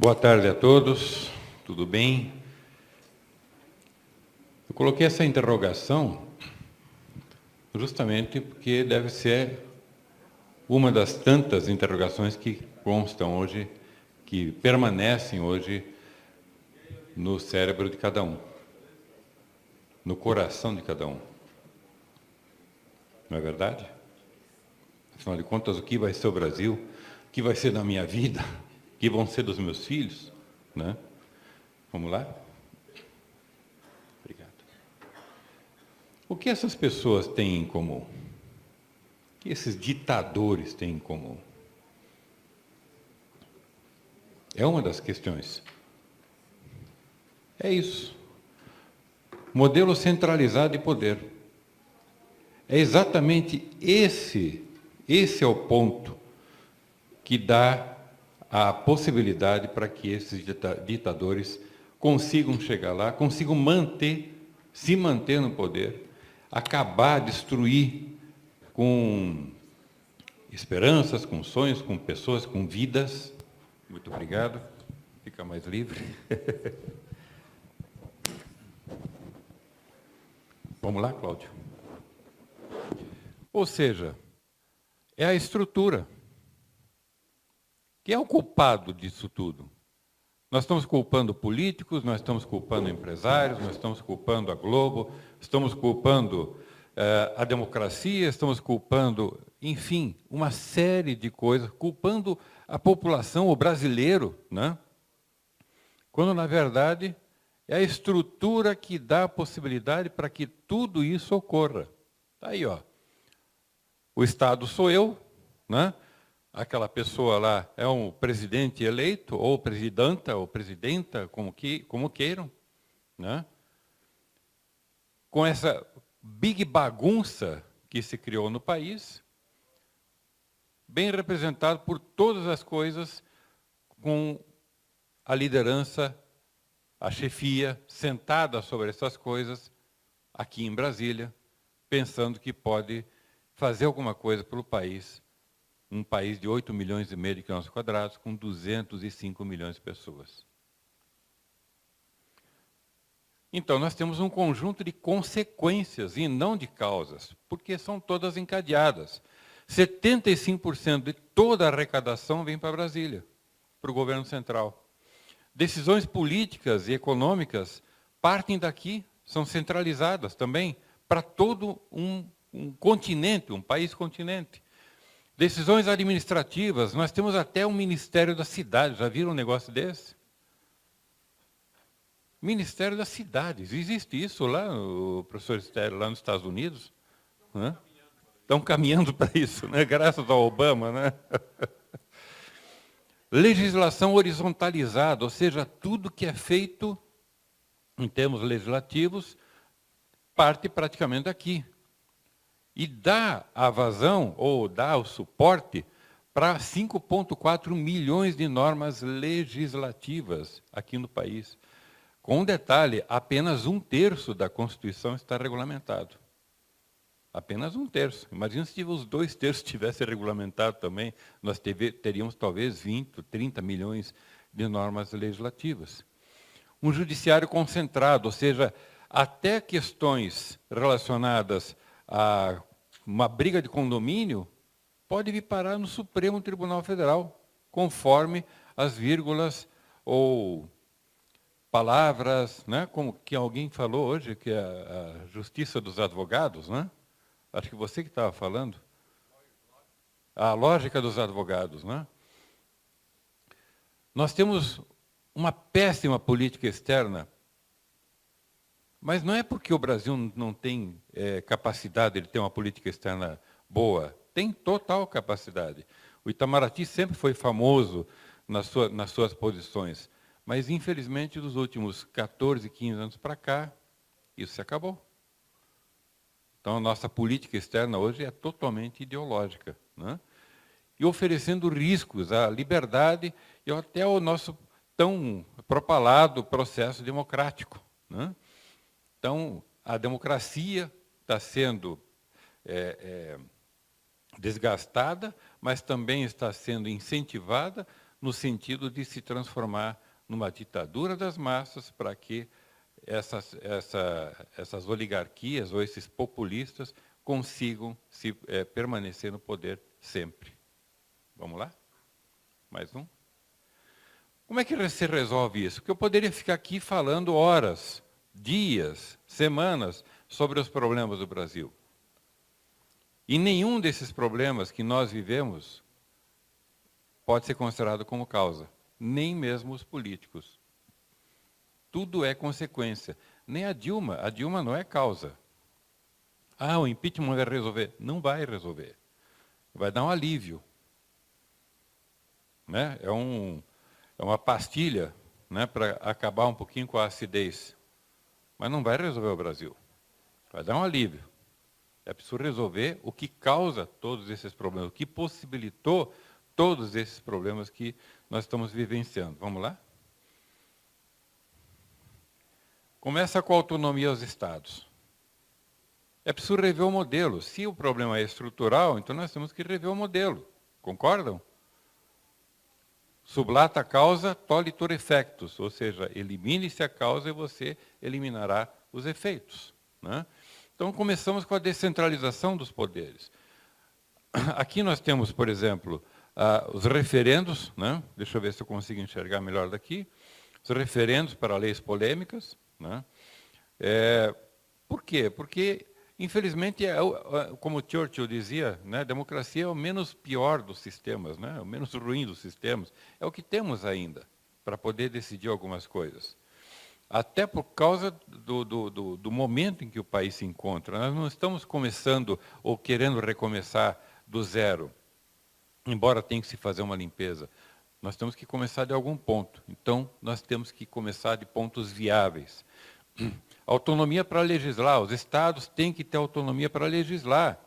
Boa tarde a todos, tudo bem? Eu coloquei essa interrogação justamente porque deve ser uma das tantas interrogações que constam hoje, que permanecem hoje no cérebro de cada um, no coração de cada um. Não é verdade? Afinal de contas, o que vai ser o Brasil? O que vai ser da minha vida? O que vão ser dos meus filhos? Né? Vamos lá? Obrigado. O que essas pessoas têm em comum? O que esses ditadores têm em comum? É uma das questões. É isso. Modelo centralizado de poder. É exatamente esse é o ponto que dá a possibilidade para que esses ditadores consigam chegar lá, consigam se manter no poder, acabar, destruir com esperanças, com sonhos, com pessoas, com vidas. Muito obrigado. Fica mais livre. Vamos lá, Cláudio? Ou seja, é a estrutura. Quem é o culpado disso tudo? Nós estamos culpando políticos, nós estamos culpando empresários, nós estamos culpando a Globo, estamos culpando a democracia, estamos culpando, enfim, uma série de coisas, culpando a população, o brasileiro, né? Quando, na verdade, é a estrutura que dá a possibilidade para que tudo isso ocorra. Está aí, ó. O Estado sou eu, né? Aquela pessoa lá é um presidente eleito, ou presidenta, ou presidenta, como queiram, né? Com essa big bagunça que se criou no país, bem representado por todas as coisas, com a liderança, a chefia, sentada sobre essas coisas, aqui em Brasília, pensando que pode fazer alguma coisa pelo país, um país de 8 milhões e meio de quilômetros quadrados, com 205 milhões de pessoas. Então, nós temos um conjunto de consequências e não de causas, porque são todas encadeadas. 75% de toda a arrecadação vem para Brasília, para o governo central. Decisões políticas e econômicas partem daqui, são centralizadas também para todo um continente, um país-continente. Decisões administrativas, nós temos até um Ministério da Cidade, já viram um negócio desse? Ministério das Cidades, existe isso lá, o professor Estéreo, lá nos Estados Unidos? Né? Estão caminhando para isso, né? Graças ao Obama, né? Legislação horizontalizada, ou seja, tudo que é feito em termos legislativos parte praticamente daqui. E dá a vazão, ou dá o suporte, para 5,4 milhões de normas legislativas aqui no país. Com um detalhe, apenas 1/3 da Constituição está regulamentado. Apenas 1/3. Imagina se os 2/3 tivessem regulamentado também, nós teríamos talvez 20, 30 milhões de normas legislativas. Um judiciário concentrado, ou seja, até questões relacionadas a uma briga de condomínio pode vir parar no Supremo Tribunal Federal, conforme as vírgulas ou palavras, né, como que alguém falou hoje, que é a justiça dos advogados, né? Acho que você que estava falando. A lógica dos advogados, né? Nós temos uma péssima política externa, mas não é porque o Brasil não tem capacidade de ter uma política externa boa. Tem total capacidade. O Itamaraty sempre foi famoso nas suas posições, mas, infelizmente, dos últimos 14, 15 anos para cá, isso se acabou. Então, a nossa política externa hoje é totalmente ideológica, né? E oferecendo riscos à liberdade e até ao nosso tão propalado processo democrático, né? Então, a democracia está sendo desgastada, mas também está sendo incentivada no sentido de se transformar numa ditadura das massas para que essas oligarquias ou esses populistas consigam permanecer no poder sempre. Vamos lá? Mais um? Como é que se resolve isso? Porque eu poderia ficar aqui falando horas, dias, semanas sobre os problemas do Brasil. E nenhum desses problemas que nós vivemos pode ser considerado como causa, nem mesmo os políticos. Tudo é consequência. Nem a Dilma não é causa. Ah, o impeachment vai resolver. Não vai resolver. Vai dar um alívio. Né? É uma pastilha, né, para acabar um pouquinho com a acidez. Mas não vai resolver o Brasil. Vai dar um alívio. É preciso resolver o que causa todos esses problemas, o que possibilitou todos esses problemas que nós estamos vivenciando. Vamos lá? Começa com a autonomia aos estados. É preciso rever o modelo. Se o problema é estrutural, então nós temos que rever o modelo. Concordam? Sublata a causa, tolitur effectus, ou seja, elimine-se a causa e você eliminará os efeitos. Né? Então, começamos com a descentralização dos poderes. Aqui nós temos, por exemplo, os referendos, né? Deixa eu ver se eu consigo enxergar melhor daqui, os referendos para leis polêmicas. Né? Por quê? Porque, infelizmente, como Churchill dizia, né, a democracia é o menos pior dos sistemas, né, o menos ruim dos sistemas. É o que temos ainda para poder decidir algumas coisas. Até por causa do momento em que o país se encontra. Nós não estamos começando ou querendo recomeçar do zero, embora tenha que se fazer uma limpeza. Nós temos que começar de algum ponto. Então, nós temos que começar de pontos viáveis. Autonomia para legislar. Os estados têm que ter autonomia para legislar.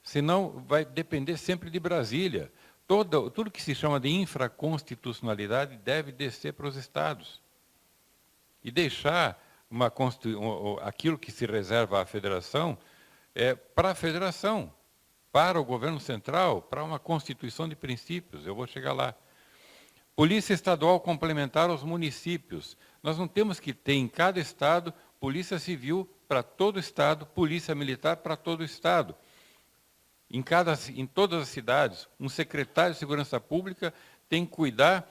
Senão, vai depender sempre de Brasília. Tudo que se chama de infraconstitucionalidade deve descer para os estados. E deixar aquilo que se reserva à federação para a federação, para o governo central, para uma constituição de princípios. Eu vou chegar lá. Polícia estadual complementar aos municípios. Nós não temos que ter em cada estado polícia civil para todo o estado, polícia militar para todo o estado. Em todas as cidades, um secretário de Segurança Pública tem que cuidar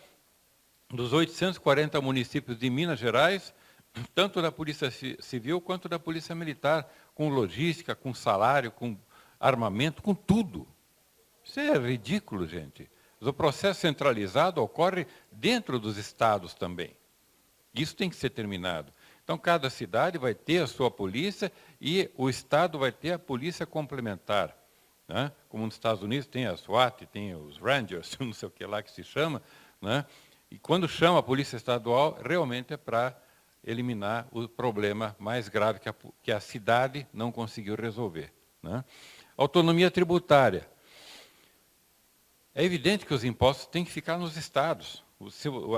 dos 840 municípios de Minas Gerais, tanto da Polícia Civil quanto da Polícia Militar, com logística, com salário, com armamento, com tudo. Isso é ridículo, gente. O processo centralizado ocorre dentro dos estados também. Isso tem que ser terminado. Então, cada cidade vai ter a sua polícia e o estado vai ter a polícia complementar. Né? Como nos Estados Unidos tem a SWAT, tem os Rangers, não sei o que lá que se chama, né? E quando chama a polícia estadual, realmente é para eliminar o problema mais grave que a cidade não conseguiu resolver. Né? Autonomia tributária. É evidente que os impostos têm que ficar nos estados.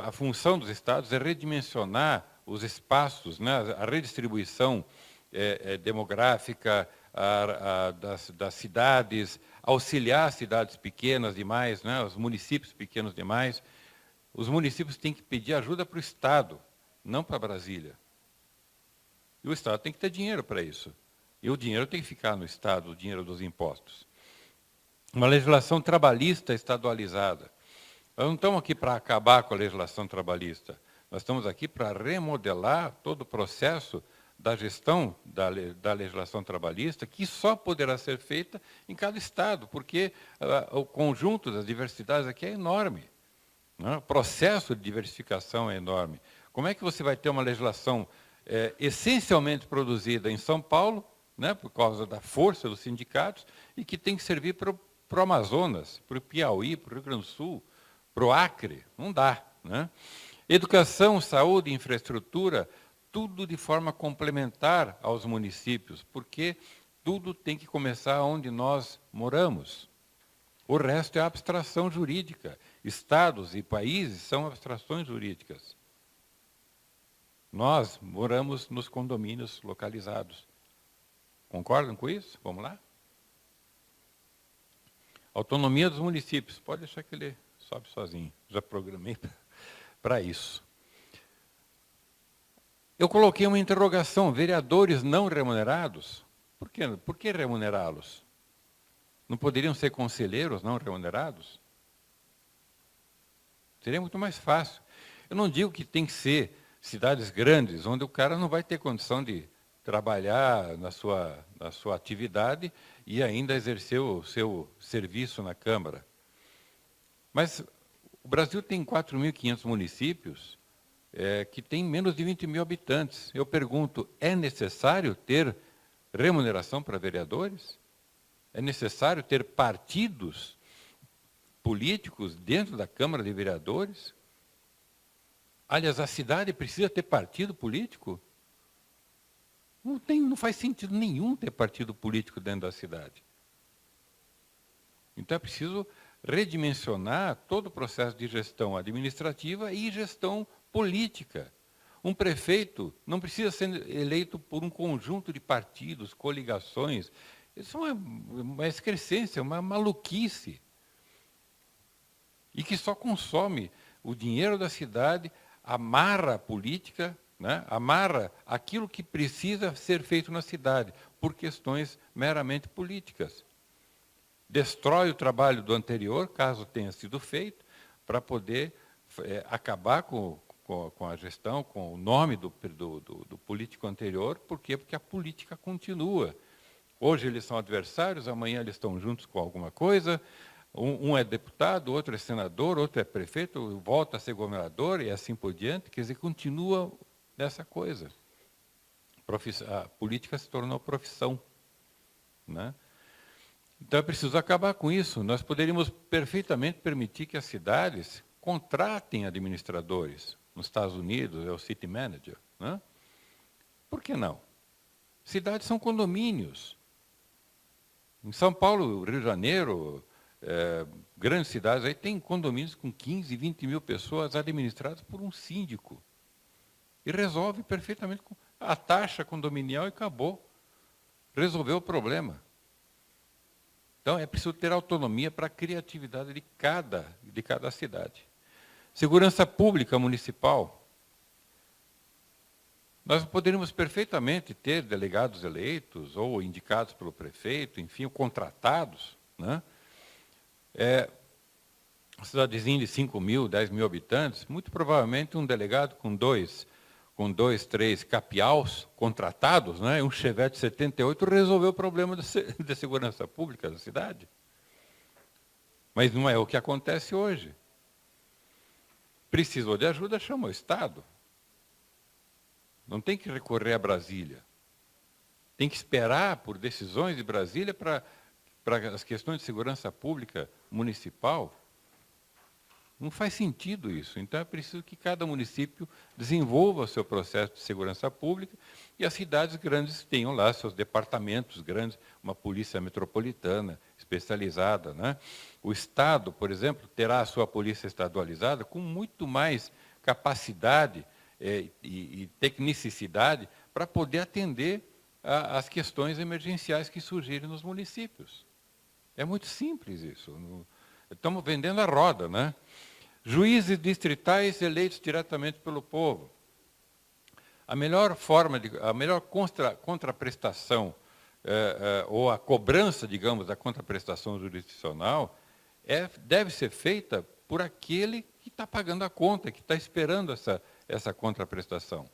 A função dos estados é redimensionar os espaços, né? A redistribuição demográfica das cidades, auxiliar cidades pequenas demais, né? Os municípios pequenos demais. Os municípios têm que pedir ajuda para o Estado, não para Brasília. E o Estado tem que ter dinheiro para isso. E o dinheiro tem que ficar no Estado, o dinheiro dos impostos. Uma legislação trabalhista estadualizada. Nós não estamos aqui para acabar com a legislação trabalhista. Nós estamos aqui para remodelar todo o processo da gestão da legislação trabalhista, que só poderá ser feita em cada estado, porque o conjunto das diversidades aqui é enorme. Né? O processo de diversificação é enorme. Como é que você vai ter uma legislação essencialmente produzida em São Paulo, né, por causa da força dos sindicatos, e que tem que servir para o Amazonas, para o Piauí, para o Rio Grande do Sul, para o Acre? Não dá. Né? Educação, saúde, infraestrutura, tudo de forma complementar aos municípios, porque tudo tem que começar onde nós moramos. O resto é abstração jurídica. Estados e países são abstrações jurídicas. Nós moramos nos condomínios localizados. Concordam com isso? Vamos lá? Autonomia dos municípios. Pode deixar que ele sobe sozinho. Já programei para isso. Eu coloquei uma interrogação, vereadores não remunerados? Por que remunerá-los? Não poderiam ser conselheiros não remunerados? Seria muito mais fácil. Eu não digo que tem que ser cidades grandes, onde o cara não vai ter condição de trabalhar na sua atividade e ainda exercer o seu serviço na Câmara. Mas o Brasil tem 4.500 municípios que têm menos de 20 mil habitantes. Eu pergunto, é necessário ter remuneração para vereadores? É necessário ter partidos políticos dentro da Câmara de Vereadores? Aliás, a cidade precisa ter partido político? Não faz sentido nenhum ter partido político dentro da cidade. Então é preciso redimensionar todo o processo de gestão administrativa e gestão política. Um prefeito não precisa ser eleito por um conjunto de partidos, coligações. Isso é uma excrescência, uma maluquice. E que só consome o dinheiro da cidade, amarra a política, né? Amarra aquilo que precisa ser feito na cidade, por questões meramente políticas. Destrói o trabalho do anterior, caso tenha sido feito, para poder acabar com a gestão, com o nome do político anterior. Por quê? Porque a política continua. Hoje eles são adversários, amanhã eles estão juntos com alguma coisa. Um é deputado, outro é senador, outro é prefeito, volta a ser governador e assim por diante. Quer dizer, continua nessa coisa. A política se tornou profissão, né? Então é preciso acabar com isso. Nós poderíamos perfeitamente permitir que as cidades contratem administradores. Nos Estados Unidos é o city manager, né? Por que não? Cidades são condomínios. Em São Paulo, Rio de Janeiro, grandes cidades, aí tem condomínios com 15, 20 mil pessoas administrados por um síndico. E resolve perfeitamente a taxa condominial e acabou. Resolveu o problema. Então, é preciso ter autonomia para a criatividade de cada cidade. Segurança pública municipal. Nós poderíamos perfeitamente ter delegados eleitos ou indicados pelo prefeito, enfim, contratados, né? Uma cidadezinha de 5 mil, 10 mil habitantes, muito provavelmente um delegado com dois, 3 capiaus contratados, né, um Chevette 78, resolveu o problema de segurança pública da cidade. Mas não é o que acontece hoje. Precisou de ajuda, chama o Estado. Não tem que recorrer a Brasília. Tem que esperar por decisões de Brasília para as questões de segurança pública municipal. Não faz sentido isso. Então, é preciso que cada município desenvolva o seu processo de segurança pública e as cidades grandes tenham lá seus departamentos grandes, uma polícia metropolitana especializada, né? O Estado, por exemplo, terá a sua polícia estadualizada com muito mais capacidade e tecnicidade para poder atender às questões emergenciais que surgirem nos municípios. É muito simples isso. Estamos vendendo a roda, né? Juízes distritais eleitos diretamente pelo povo. A melhor contraprestação, ou a cobrança, digamos, da contraprestação jurisdicional, deve ser feita por aquele que está pagando a conta, que está esperando essa contraprestação.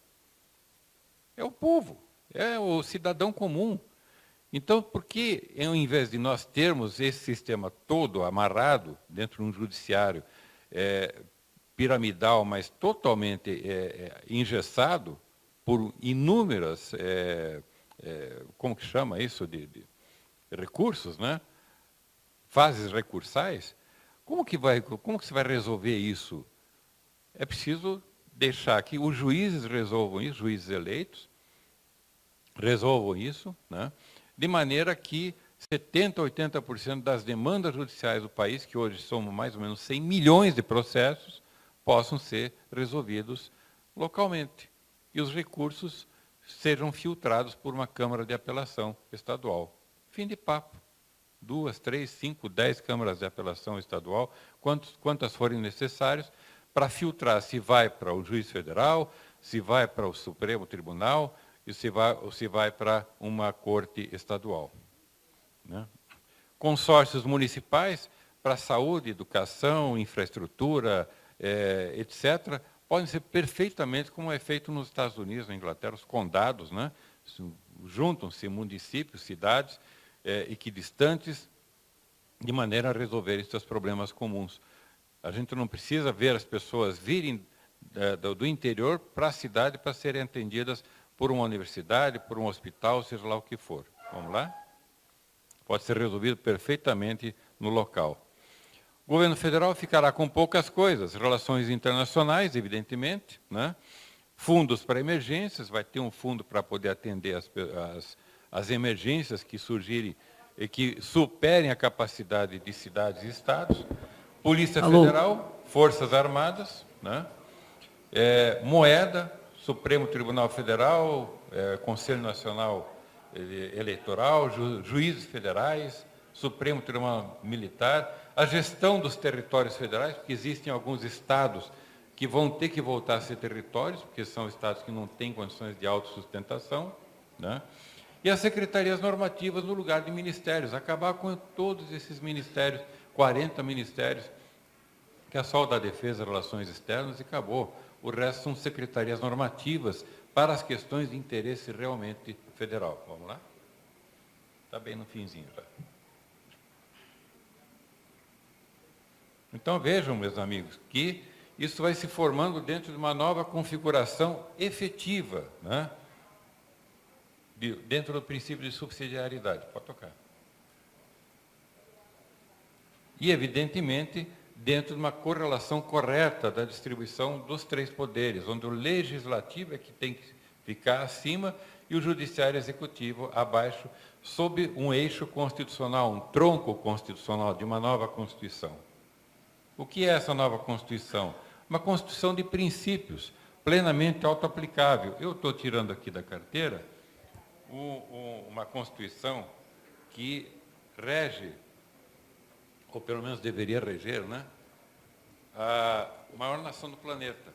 É o povo, é o cidadão comum. Então, por que, ao invés de nós termos esse sistema todo amarrado dentro de um judiciário piramidal, mas totalmente engessado por inúmeras, como que chama isso, de recursos, né? Fases recursais, como que se vai resolver isso? É preciso deixar que os juízes resolvam isso, juízes eleitos, resolvam isso, né? De maneira que 70%, 80% das demandas judiciais do país, que hoje são mais ou menos 100 milhões de processos, possam ser resolvidos localmente. E os recursos sejam filtrados por uma Câmara de Apelação estadual. Fim de papo. 2, 3, 5, 10 câmaras de apelação estadual, quantas forem necessárias, para filtrar se vai para o juiz federal, se vai para o Supremo Tribunal e se vai para uma corte estadual. Né? Consórcios municipais para saúde, educação, infraestrutura, etc., podem ser perfeitamente como é feito nos Estados Unidos, na Inglaterra, os condados, né? Juntam-se municípios, cidades equidistantes, de maneira a resolverem seus problemas comuns. A gente não precisa ver as pessoas virem do interior para a cidade para serem atendidas por uma universidade, por um hospital, seja lá o que for. Vamos lá? Pode ser resolvido perfeitamente no local. O governo federal ficará com poucas coisas, relações internacionais, evidentemente, né? Fundos para emergências, vai ter um fundo para poder atender as emergências que surgirem e que superem a capacidade de cidades e estados. Polícia Federal, Forças Armadas, né? Moeda, Supremo Tribunal Federal, Conselho Nacional Eleitoral, juízes federais, Supremo Tribunal Militar, a gestão dos territórios federais, porque existem alguns estados que vão ter que voltar a ser territórios, porque são estados que não têm condições de autossustentação, né? E as secretarias normativas no lugar de ministérios, acabar com todos esses ministérios, 40 ministérios, que é só o da Defesa, Relações Externas e acabou. O resto são secretarias normativas para as questões de interesse realmente federal. Vamos lá? Está bem no finzinho já. Então vejam, meus amigos, que isso vai se formando dentro de uma nova configuração efetiva, né? Dentro do princípio de subsidiariedade. Pode tocar. E, evidentemente, dentro de uma correlação correta da distribuição dos três poderes, onde o legislativo é que tem que ficar acima e o judiciário executivo abaixo, sob um eixo constitucional, um tronco constitucional de uma nova Constituição. O que é essa nova Constituição? Uma Constituição de princípios, plenamente auto-aplicável. Eu estou tirando aqui da carteira uma Constituição que rege, ou pelo menos deveria reger, né, a maior nação do planeta.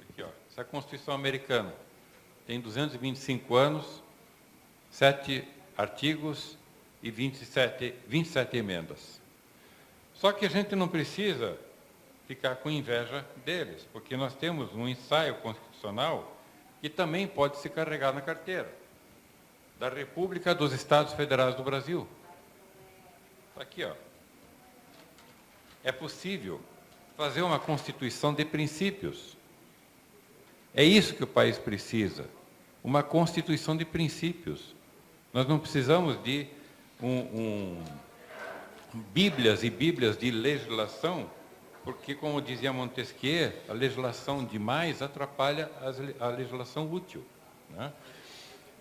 Aqui, ó, essa é a Constituição americana. Tem 225 anos, 7 artigos e 27 emendas. Só que a gente não precisa ficar com inveja deles, porque nós temos um ensaio constitucional que também pode se carregar na carteira, da República dos Estados Federais do Brasil. Está aqui, ó. É possível fazer uma Constituição de princípios. É isso que o país precisa, uma Constituição de princípios. Nós não precisamos de bíblias e bíblias de legislação, porque, como dizia Montesquieu, a legislação demais atrapalha a legislação útil, né?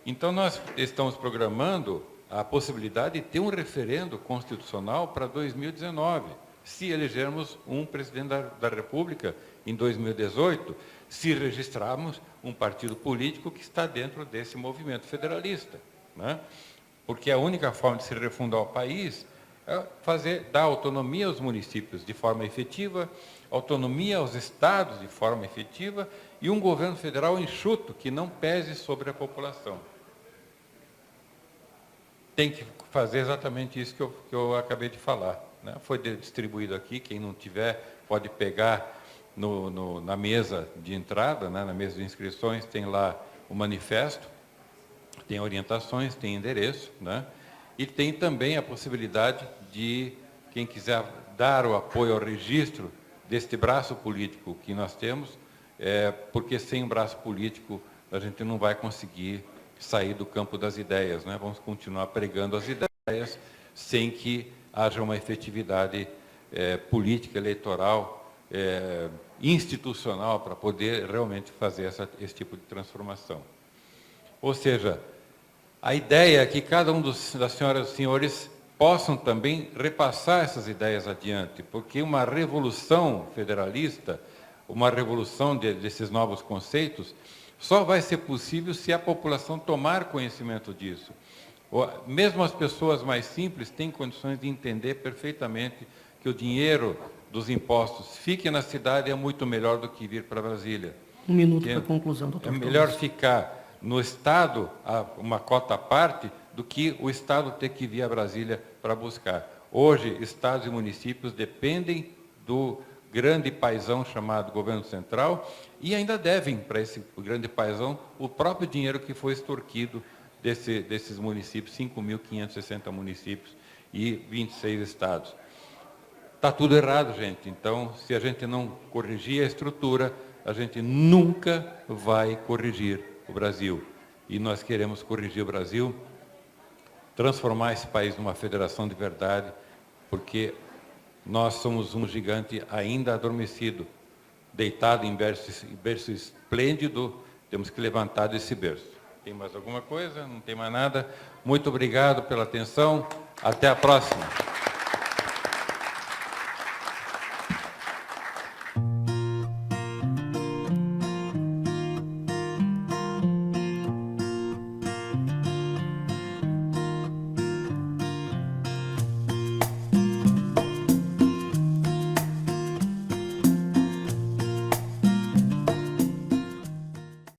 Então, nós estamos programando a possibilidade de ter um referendo constitucional para 2019, se elegermos um presidente da República em 2018, se registrarmos um partido político que está dentro desse movimento federalista, né? Porque a única forma de se refundar o país é dar autonomia aos municípios de forma efetiva, autonomia aos estados de forma efetiva e um governo federal enxuto que não pese sobre a população. Tem que fazer exatamente isso que eu acabei de falar, né? Foi distribuído aqui, quem não tiver pode pegar na mesa de entrada, né? Na mesa de inscrições tem lá o manifesto, tem orientações, tem endereço, né? E tem também a possibilidade de, quem quiser dar o apoio ao registro deste braço político que nós temos, porque sem um braço político a gente não vai conseguir sair do campo das ideias, né? Vamos continuar pregando as ideias sem que haja uma efetividade política, eleitoral, institucional, para poder realmente fazer esse tipo de transformação. Ou seja, a ideia é que cada um das senhoras e senhores possam também repassar essas ideias adiante, porque uma revolução federalista, uma revolução desses novos conceitos, só vai ser possível se a população tomar conhecimento disso. Mesmo as pessoas mais simples têm condições de entender perfeitamente que o dinheiro dos impostos fique na cidade é muito melhor do que vir para Brasília. Um minuto para a conclusão, doutor. É melhor ficar no Estado, uma cota à parte, do que o Estado ter que vir a Brasília para buscar. Hoje, estados e municípios dependem do grande paizão chamado governo central e ainda devem para esse grande paizão o próprio dinheiro que foi extorquido desses municípios, 5.560 municípios e 26 estados. Está tudo errado, gente. Então, se a gente não corrigir a estrutura, a gente nunca vai corrigir o Brasil. E nós queremos corrigir o Brasil, transformar esse país numa federação de verdade, porque nós somos um gigante ainda adormecido, deitado em berço esplêndido, temos que levantar desse berço. Tem mais alguma coisa? Não tem mais nada? Muito obrigado pela atenção. Até a próxima.